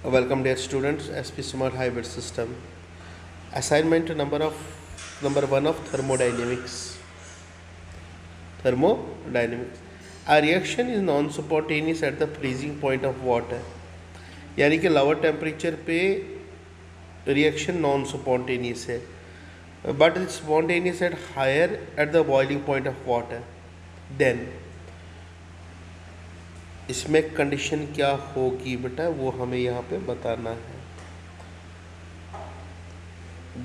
Welcome dear students, SP Smart Hybrid System. Assignment number one of thermodynamics. Thermodynamics. A reaction is non-spontaneous at the freezing point of water. यानी कि lower temperature पे reaction non-spontaneous है, but it's spontaneous at higher at the boiling point of water. Then इसमें condition क्या होगी बेटा, वो हमें यहाँ पे बताना है.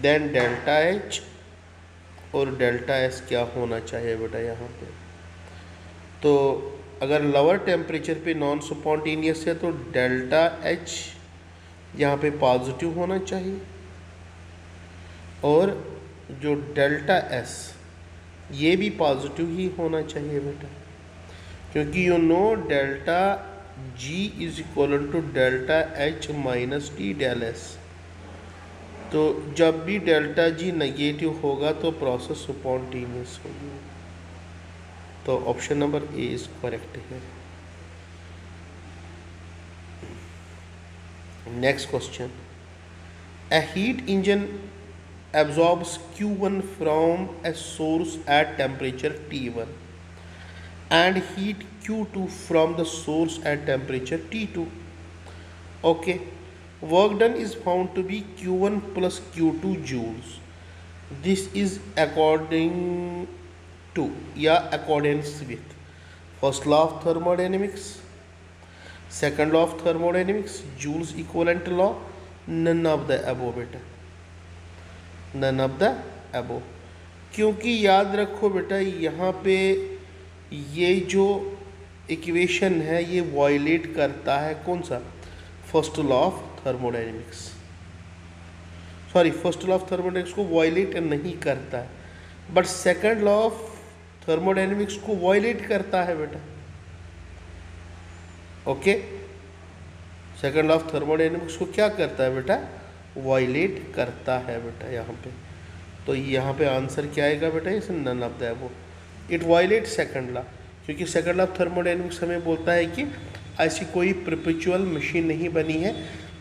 देन डेल्टा एच और डेल्टा एस क्या होना चाहिए बेटा यहाँ पे. तो अगर लोअर टेम्परेचर पे नॉन स्पॉन्टेनियस है तो डेल्टा एच यहाँ पे पॉजिटिव होना चाहिए, और जो डेल्टा एस ये भी पॉजिटिव ही होना चाहिए बेटा, क्योंकि you know delta G is equal to delta H minus T del S. तो जब भी डेल्टा जी नेगेटिव होगा तो प्रोसेस स्पॉन्टेनियस होगी. तो option number A is correct है. Next question. A heat engine absorbs Q1 from a source at temperature T1 and heat Q2 from the source at temperature T2. Okay, work done is found to be Q1 plus Q2 joules. This is according to accordance with first law of thermodynamics, second law of thermodynamics, Joule's equivalent law, none of the above बेटा, none of the above. क्योंकि याद रखो बेटा यहाँ पे ये जो equation है ये वायलेट करता है कौन सा, first law of thermodynamics. Sorry, first law of thermodynamics को वायलेट नहीं करता है, but second law of thermodynamics को वायलेट करता है बेटा. Okay, second law of thermodynamics को क्या करता है बेटा, वायलेट करता है बेटा यहाँ पे. तो यहाँ पे आंसर क्या आएगा बेटा, इस none of the above. It violate second law, क्योंकि सेकंड लॉ ऑफ थर्मोडाइनमिक्स हमें बोलता है कि ऐसी कोई परपेचुअल मशीन नहीं बनी है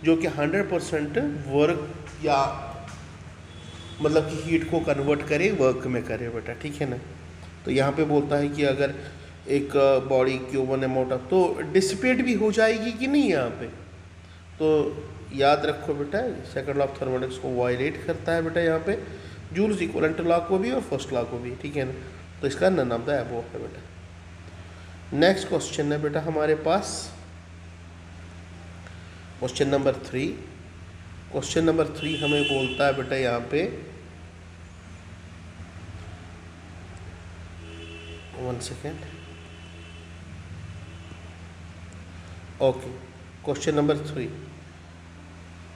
जो कि 100% वर्क या मतलब कि हीट को कन्वर्ट करे वर्क में करे बेटा, ठीक है ना. तो यहाँ पे बोलता है कि अगर एक बॉडी Q1 अमाउंट ऑफ तो डिसिपेट भी हो जाएगी कि नहीं यहाँ पे. तो याद रखो बेटा सेकंड लॉ ऑफ थर्मोडाइनमिक्स को वायलेट करता है बेटा यहाँ पे, जूल्स इक्विवेलेंट लॉ को भी और फर्स्ट लॉ को भी, ठीक है ना. तो इसका नन ऑफ द अबव है बेटा. नेक्स्ट क्वेश्चन है बेटा हमारे पास क्वेश्चन नंबर 3. क्वेश्चन नंबर 3 हमें बोलता है बेटा यहाँ पे, one second. Okay, question number 3.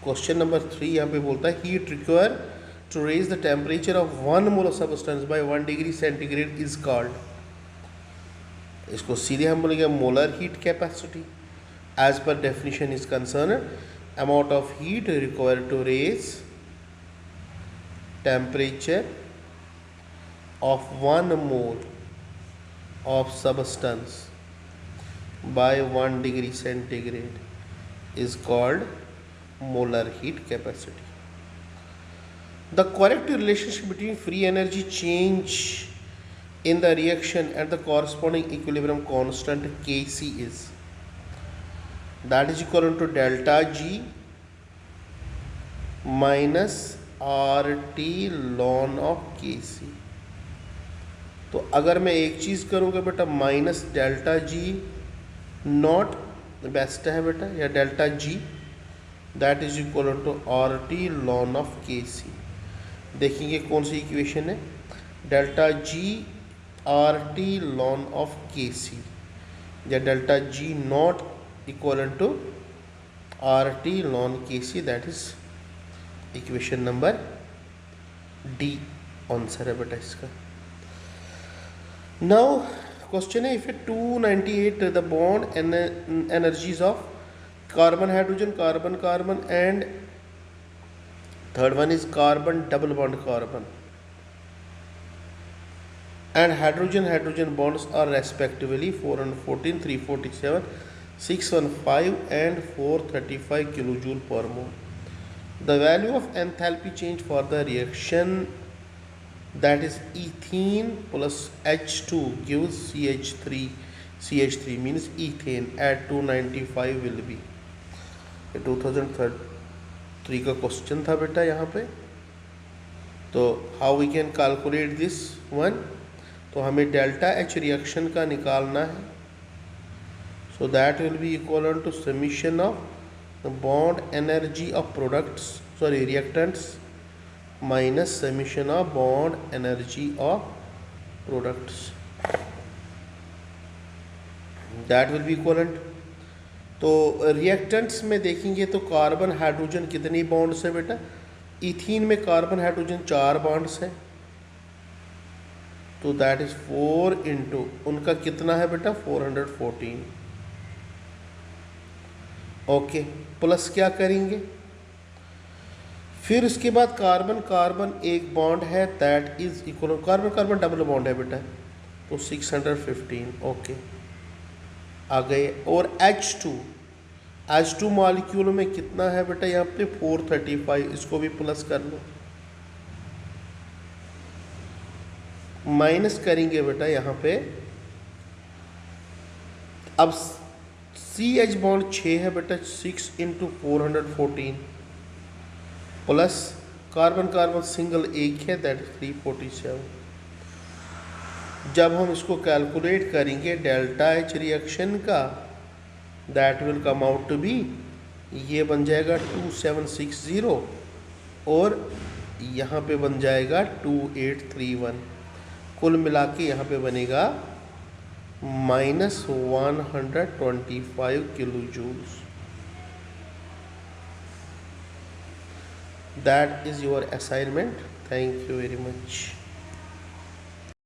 Question number 3 यहाँ पे बोलता है heat require to raise the temperature of 1 mole substance by 1 degree centigrade is called. इसको सीधे हम बोलेंगे molar heat capacity. As per definition is concern amount of heat require to raise temperature of 1 mole of substance by 1 degree centigrade is called molar heat capacity. The correct relationship between free energy change in the reaction and the corresponding equilibrium constant Kc is, that is equal to delta G minus RT ln of Kc. तो अगर मैं एक चीज़ करूँगा बेटा minus delta G not best है बेटा, या delta G that is equal to R T ln of K C. देखेंगे कौन सी इक्वेशन है, delta G R T ln of K C या delta G not equal to R T ln K C, that is equation number D answer है बेटा इसका. Now question है, if 298 the bond energies of carbon hydrogen carbon carbon and third one is carbon double bond carbon and hydrogen hydrogen bonds are respectively 414, 347, 615 and 435 kilojoule per mole. The value of enthalpy change for the reaction, that is ethene plus H2 gives CH3 means ethane at 295 will be. 2003 का question था बेटा यहाँ पे. तो how we can calculate this one, तो हमें delta H reaction का निकालना है. So that will be equal to summation of bond energy of products reactants minus summation of bond energy of products, that will be equivalent. तो reactants में देखेंगे तो carbon hydrogen कितनी बॉन्ड्स है बेटा, इथीन में कार्बन हाइड्रोजन 4 बॉन्ड्स हैं, तो दैट इज 4 इंटू उनका कितना है बेटा 414. ओके, प्लस क्या करेंगे, फिर उसके बाद कार्बन कार्बन एक बॉन्ड है, that is equal, carbon carbon double bond है बेटा, तो 615. ओके, आ गए. और H2 मॉलिक्यूल में कितना है बेटा यहाँ पे 435, इसको भी प्लस कर लो. माइनस करेंगे बेटा यहाँ पे, अब CH बॉन्ड 6 है बेटा, 6 into 414 plus carbon carbon single एक है, दैट इज 347. जब हम इसको कैलकुलेट करेंगे डेल्टा एच रिएक्शन का, that will come out to be, ये बन जाएगा 2760 और यहाँ पे बन जाएगा 2831. कुल मिला के यहाँ पे बनेगा -125 kilo joules. That is your assignment. Thank you very much.